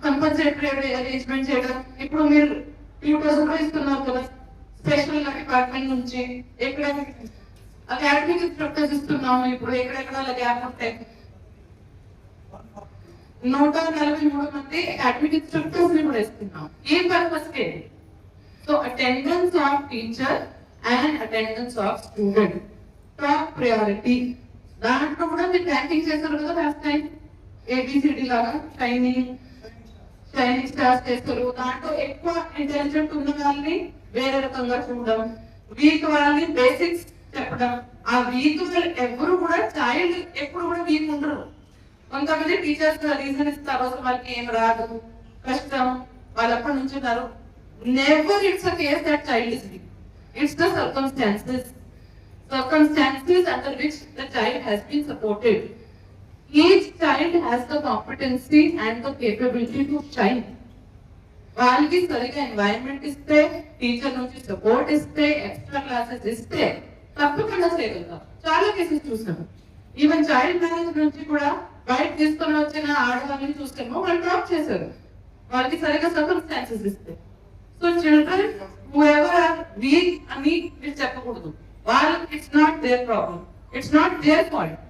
కంపల్సరీ అరేంజ్మెంట్ చేయడం. ఇప్పుడు మీరు 2000 రూపాయలు ఇస్తున్నారు కదా స్పెషల్ డిపార్ట్మెంట్ నుంచి, ఎక్కడ అకాడమిక్ ఇన్స్ట్రక్టర్స్ ఇస్తున్నాము. ఇప్పుడు ఎక్కడెక్కడ గ్యాప్ ఉంటాయి, 143 మంది అకాడమిక్ ఇన్స్ట్రక్టర్స్ కూడా ఇస్తున్నాం. ఏ పర్పస్ కి? So attendance of teacher and attendance of student top priority. దాంట్లో కూడా మీరు ర్యాంకింగ్ చేస్తారు కదా లాస్ట్ టైం, ABCD లాగా షైనింగ్ స్టార్స్ చేస్తారు. దాంట్లో ఎక్కువ ఇంటెలిజెంట్ ఉన్న వాళ్ళని వేరే రకంగా చూడడం, వీక్ వాళ్ళని బేసిక్స్ చెప్పడం. ఆ వీక్ వాళ్ళు ఎవరు కూడా చైల్డ్ ఎప్పుడు కూడా వీక్ ఉండరు. కొంతమంది టీచర్స్ రీజన్ ఇస్తారు, అసలు వాళ్ళకి ఏం రాదు, కష్టం, వాళ్ళు అప్పటి నుంచి ఉన్నారు. Never it's a case that child is week. It's the circumstances under which the child has been supported. Each child has the competency and the capability to shine. వాళ్ళకి సరిగా ఎన్వైరన్మెంట్ ఇస్తే, టీచర్ నుంచి సపోర్ట్ ఇస్తే, extra classes ఇస్తే తప్పకుండా చేయగలుగుతాం. చాలా cases చూసాము. ఈవెన్ చైల్డ్ మ్యారేజ్ నుంచి కూడా బయట తీసుకొని వచ్చిన ఆడవాళ్ళని చూస్తాము, వాళ్ళు డ్రాప్ చేశారు వాళ్ళకి సరిగా సర్కమ్స్టాన్సెస్ ఇస్తే. So children whoever are weak అని మీరు చెప్పకూడదు. వాళ్ళకి it's not their problem, it's not their fault.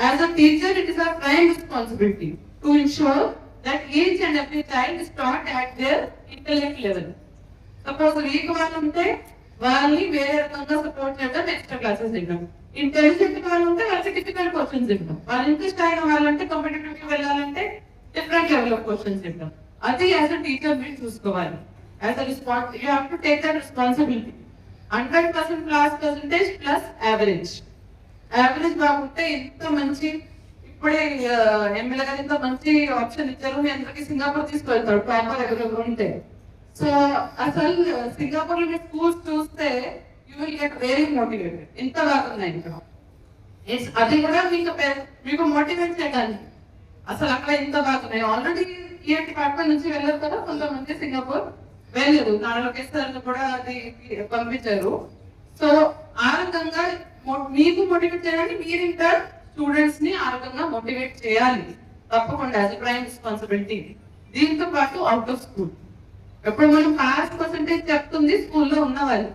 As a teacher, it is our prime responsibility to ensure that each and every child is taught at their intellect level. Suppose weak వాళ్ళు ఉంటే వాళ్ళని వేరే రకంగా support చేయడం, extra classes ఇవ్వడం. Intelligent వాళ్ళు ఉంటే వాళ్ళకి డిఫికల్ట్ క్వశ్చన్స్ ఇవ్వడం. వాళ్ళ ఇంట్రెస్ట్ అయిన వాళ్ళంటే కాంపిటేటివ్ కి వెళ్ళాలంటే డిఫరెంట్ లెవెల్ ఆఫ్ క్వశ్చన్స్ ఇవ్వడం. అది యాజ్ అ టీచర్ మీరు చూసుకోవాలి. As a response you have to take that responsibility. 100% class percentage plus average. Average బాగుంటే ఇంత మంచి, ఇప్పుడే ఎమ్మెల్యే గారు ఇంత మంచి ఆప్షన్ ఇచ్చారు, మీ అందరికి సింగపూర్ తీసుకెళ్తాడు టాపర్ ఎవరెవరు ఉంటే. సో అసలు సింగపూర్ లో స్కూల్స్ చూస్తే you will get very motivated. ఇంత బాగున్నాయి ఇక్కడ. అది కూడా మీకు మోటివేట్ చేయడానికి. అసలు అక్కడ ఇంత బాగున్నాయి. ఆల్రెడీ ఈ డిపార్ట్మెంట్ నుంచి వెళ్ళారు కదా కొంతమంది సింగపూర్, వెళ్ళలేదు. నా లొకేషన్ కూడా అది పంపించారు. సో ఆ రకంగా మీకు మోటివేట్ చేయాలని మీరు ఇంకా స్టూడెంట్స్ ని ఆ రకంగా మోటివేట్ చేయాలి తప్పకుండా, యాజ్ ప్రైమ్ రెస్పాన్సిబిలిటీ. దీంతో పాటు అవుట్ ఆఫ్ స్కూల్, ఎప్పుడు మనం పాస్ పర్సెంటేజ్ చెప్తుంది స్కూల్లో ఉన్న వాళ్ళు.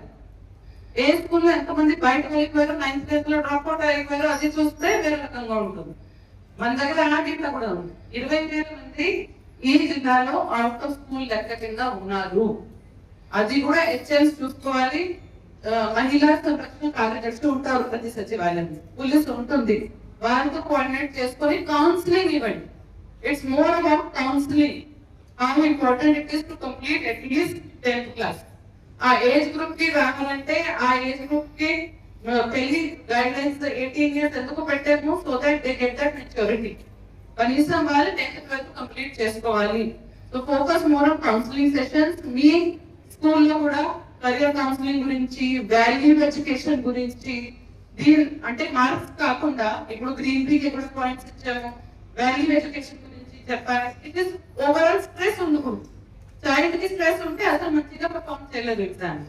ఏ స్కూల్లో ఎంతమంది బయట వెళ్ళిపోయారు, 9th క్లాస్ లో డ్రాప్ అవుట్ అయిపోయారు, అది చూస్తే వేరే రకంగా ఉంటుంది. మన దగ్గర ఆ డేటా కూడా ఉంది. 20,000 మంది ఈ జిల్లాలో అవుట్ ఆఫ్ స్కూల్ లెక్క కింద ఉన్నారు. అది కూడా HMs చూసుకోవాలి. మహిళా సంరక్షణ కార్యదర్శి ఉంటారు ప్రతి సచివాలయం, పోలీస్ ఉంటుంది, వారితో కోఆర్డినేట్ చేసుకొని కౌన్సిలింగ్ ఇవ్వండి. It's more about counselling. How important it is to complete at least 10th class. ఆ ఏజ్ గ్రూప్ కి రావాలంటే ఆ ఏజ్ గ్రూప్ కి పెళ్లి గైడ్ లైన్స్ 18 years ఎందుకు పెట్టాము, so that they get that maturity. కనీసం వాళ్ళు 10th వరకు కంప్లీట్ చేసుకోవాలి. So focus more on counselling sessions. మీ స్కూల్లో కూడా కెరియర్ కౌన్సిలింగ్ గురించి, వాల్యూ ఎడ్యుకేషన్ గురించి, దీని అంటే మార్క్స్ కాకుండా ఇప్పుడు గ్రీన్ కి ఎక్కడ పాయింట్స్ ఇచ్చాము, వాల్యూ ఎడ్యుకేషన్ గురించి చెప్పాలి. ఇట్ ఇస్ ఓవరాల్ స్ట్రెస్ ఉండకూడదు. చైల్డ్ కి స్ట్రెస్ ఉంటే అసలు మంచిగా పర్ఫార్మ్ చేయలేదు ఎగ్జామ్.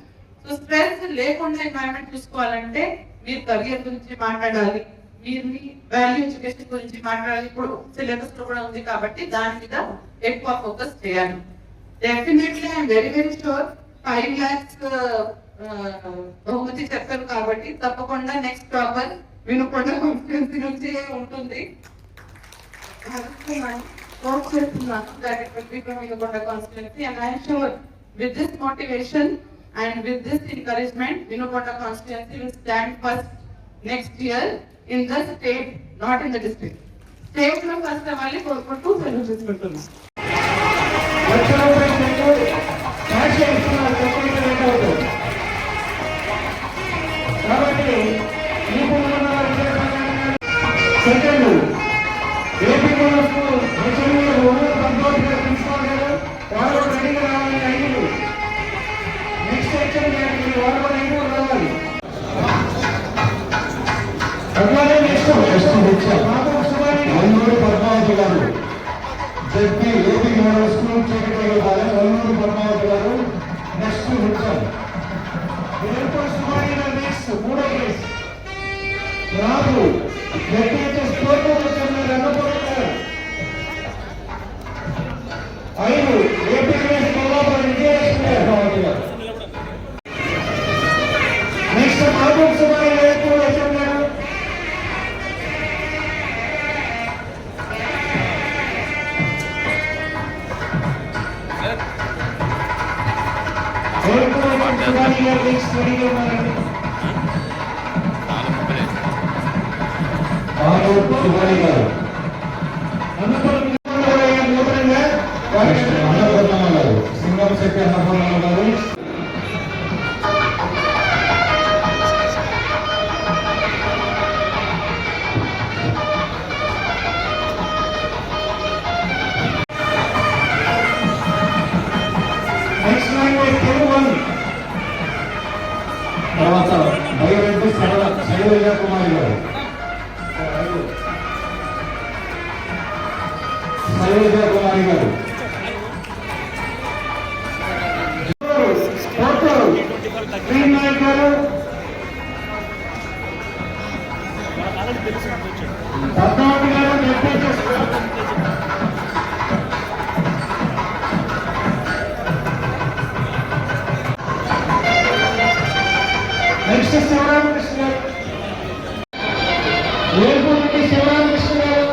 సో స్ట్రెస్ లేకుండా ఎన్వైరన్మెంట్ చూసుకోవాలంటే మీరు కెరియర్ గురించి మాట్లాడాలి, మీరు వాల్యూ ఎడ్యుకేషన్ గురించి మాట్లాడాలి. ఇప్పుడు సిలబస్ లో కూడా ఉంది కాబట్టి దాని మీద ఎక్కువ ఫోకస్ చేయాలి. Definitely I'm very very sure 5 lakhs బహుమతి చెప్పారు కాబట్టి తప్పకుండా నెక్స్ట్ టాపర్ వినుకొండ కాన్స్టిట్యున్సీ నుంచి ఉంటుంది. Hope చేస్తున్నాను that it will be from Vinukonda constituency, and I am sure with this motivation and with this encouragement, Vinukonda constituency will stand first next year in the state, not in the district. State లో first అవ్వాలి కోరుకుంటూ సెలవు తీసుకుంటున్నాను. కాబట్టి second AP Santosh గారు principal గారు వాళ్ళు రెడీగా రావాలని ఐదు నెక్స్ట్ సెక్షన్ వాళ్ళు ఐదు రావాలి. అట్లాగే next Valluru Padmavathi garu ZP AP model school secretary Valluru Padmavathi garu next వచ్చారు. ఎయిర్పోర్ట్ సుమారి గారు నెక్స్ట్ మూడో కేసు రాదు జడ్పీహెచ్ఎస్ కోర్టు వచ్చారు రంగపూర్ ఐదు ఏపీఎస్ కొల్లాపురం విజయలక్ష్మి గారు నెక్స్ట్ ఆర్మూర్ సుమారి ఎయిర్పోర్ట్ వచ్చారు గారు ఎయిర్పోర్ట్ సుమారి గారు నెక్స్ట్ రెడీగా ఉన్నారండి. ఆర్మూర్ సుమారి గారు అన్నపూర్ణమ్మ గారు సింగం శెట్టి అన్నపూర్ణమ్మ గారు నెక్స్ట్ తర్వాత భైరెడ్డి శైలజ కుమారి గారు శైలజ కుమారి గారు పద్మావతి గారు నెక్స్ట్ శివరామకృష్ణ గారు ఏర్పూర్ నుండి శివరామకృష్ణ గారు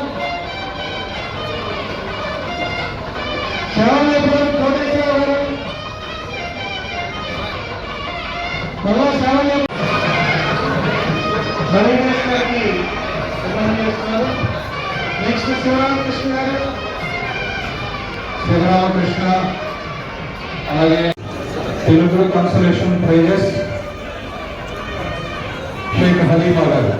శివరామపురం కోటేశ్వర గారు మరో శివరామ నెక్స్ట్ శివరామకృష్ణ గారు శివరామకృష్ణ అలాగే Telugu consolation prizes Shaik Haleema garu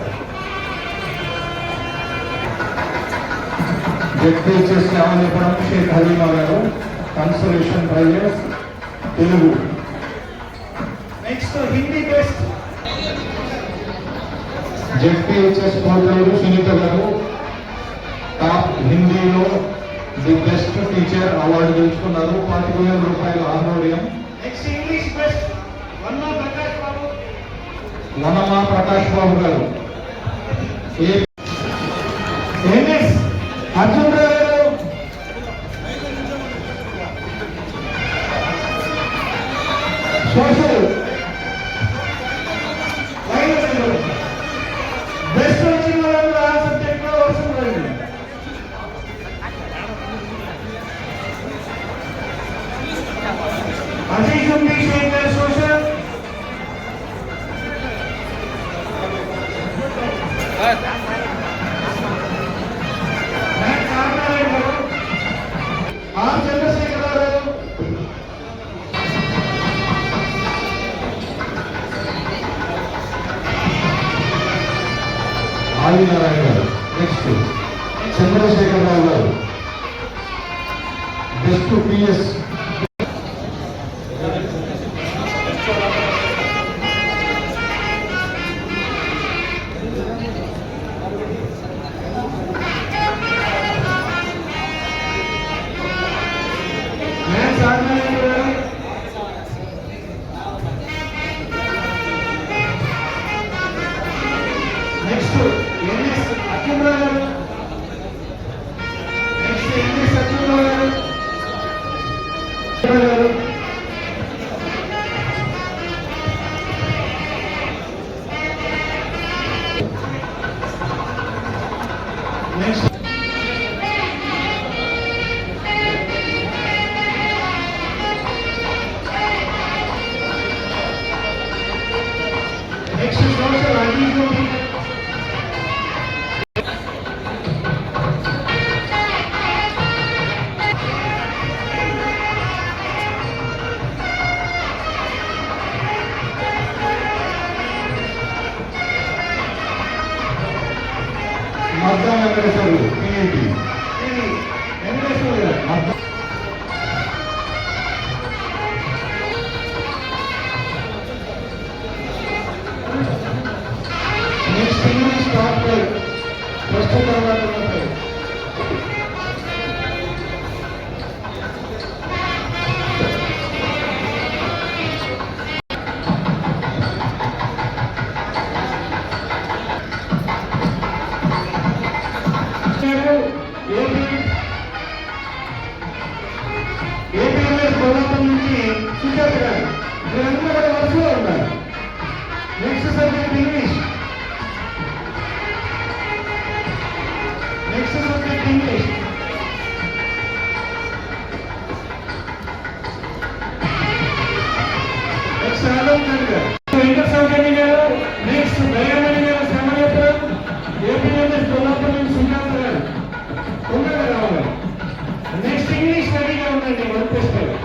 ZPHS Ramalipuram Shaik Haleema garu consolation prizes Telugu. Next Hindi best ZPHS Kotur Sunitha garu top హిందీలో ది బెస్ట్ టీచర్ అవార్డు గెలుచుకున్నారు. 40,000 రూపాయల ఆర్మోడియం. Next English best Vanama Prakash Babu garu. Arjun గారు సోషల్ బెస్ట్ వచ్చిన వాళ్ళు ఆ సబ్జెక్ట్ లో వస్తుంది. అజీజ్ ఉంది శేఖర్ సోషల్ ఆర్ చంద్రశేఖర్ గారు ఆదినారాయణ గారు. Next Chandrashekar Rao garu best PS next NS Achyutarao garu. Next NS Achyutarao garu. Next social admission Madda Venkateswarulu PIT Venkateswaru garu Madda next English top player first తర్వాత ప్లేయర్ ఏపీఎంఎస్ కోలాపం నుంచి సుజాత గారు మీరందరూ కూడా వరుసలో ఉన్నారు. Next subject English. Next subject English. Next Adam garu Venkata సౌకర్య గారు. నెక్స్ట్ దయామణి గారు సమయపురం. ఏపీఎంఎస్ కోలాపం నుంచి సుజాత గారు తొందరగా రావాలి. నెక్స్ట్ ఇంగ్లీష్ రెడీగా ఉందండి వర్తిస్తారు.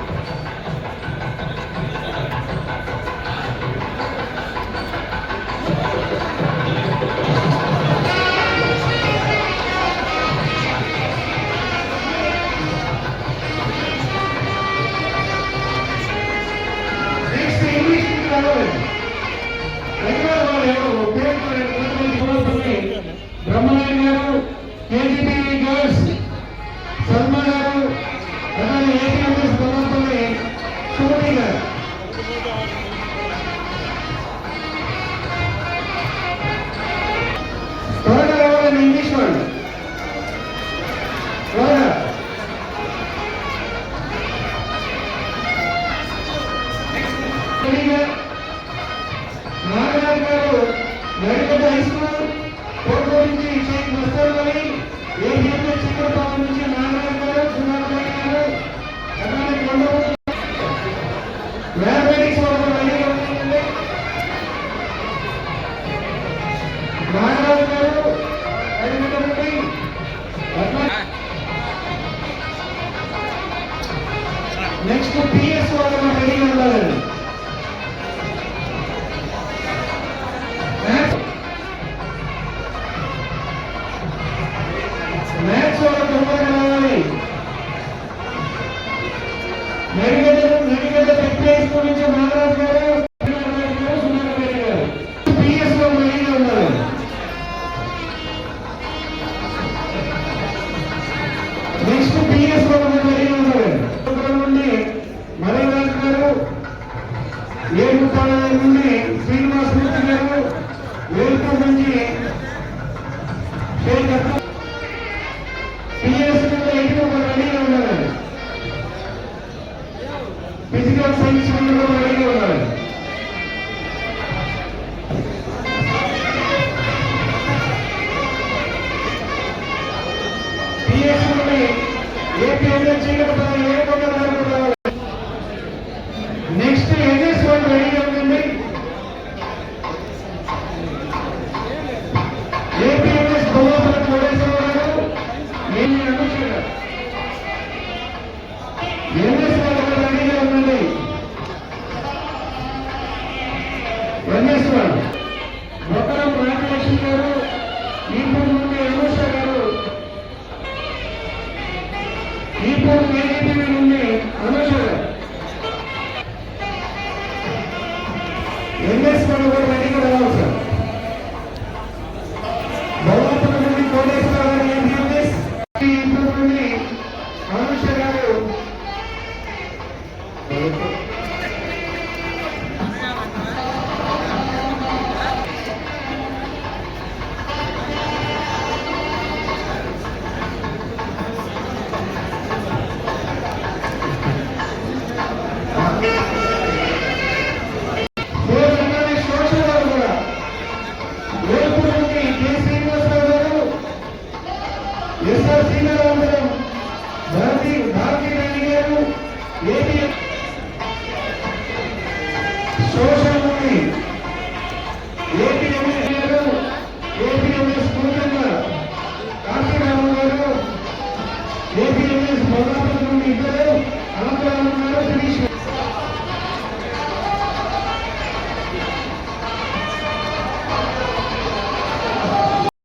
నెక్స్ట్ ఇంగ్లీష్ రావాలి. బ్రహ్మనాయుడు గారు, కేజీబీ గర్ల్స్ శర్మ గారు, అలాగే ఏపీఎంఎస్ గొల్లపల్లి సుమతి గారు. త్వరగా రావాలని ఇంగ్లీష్ వాళ్ళు త్వరగా. నాగరాజు గారు నడిగడ్డ హై స్కూల్ కోర్టు నుంచి షేక్ మస్తర్ అలీ. ఏపీఎంఎస్ చిక్కడపాలెం నుంచి నాగరాజు గారు, సునారాయణ గారు, అలాగే మ్యాథమెటిక్స్ వాళ్ళు రెడీగా ఉందండి. నాగరాజు గారు అడిగినటువంటి నెక్స్ట్ పిఎస్ వాళ్ళు రెడీగా ఉండాలండి. మ్యాథ్స్ వాళ్ళు తొందరగా రావాలి. నడిగడ్డ పెట్టి స్కూల్ నుంచి నాగరాజు గారు, సునారాయణ గారు పిఎస్ లో రెడీగా ఉండాలి. నెక్స్ట్ పిఎస్ లో రెడీగా ఉండాలి. నుండి మలరాజు గారు, ఏడుపాలెం నుండి శ్రీనివాస్ మూర్తి గారు, వేల్పూర్ నుంచి షేక్ అబ్దుల్. పిఎస్ నుండి ఎయిటీ రెడీగా ఉండాలి. ఫిజికల్ సైన్స్ కూడా రెడీగా ఉండాలి. పిఎస్ నుండి ఏపీఎంఎస్ చీకటిపల్లి ఏడుకొండ గారు రావాలి. నెక్స్ట్ ఎన్ఎస్ వాళ్ళు రెడీగా ఉందండి. ఏపీఎంఎస్ గొల్లపల్లి కోటేశ్వరరావు గారు, నేను అనుష గారు. ఎన్ఎస్ వాళ్ళు రెడీగా ఉందండి. ఎన్ఎస్ వాళ్ళు మొక్కరం రాజలక్ష్మి గారు, ఈపూర్ నుండి అనుష గారు, ఈపూర్ కేజీబీ నుండి అనుష గారు. ఎన్ఎస్ వాళ్ళు కూడా రెడీగా రావాలి సార్. బౌలపల్లి నుండి కోటేశ్వర గారు, ఏపీఎంఎస్. ఈపూర్ నుండి అనుష గారు. సోషల్ వాళ్ళు కూడా వేల్పూర్ నుండి కె శ్రీనివాసరావు గారు, శ్రీనివాసరావు భారతీ రాణి గారు AP social movie AP MLA గారు ఏపీ ఎమ్మెల్యే స్కూల్ కాశీరావు గారు ఏపీ ఎమ్మెల్యే భద్రాపురం నుండి ఇద్దరు అనంతరావు గారు శ్రీశ్వర్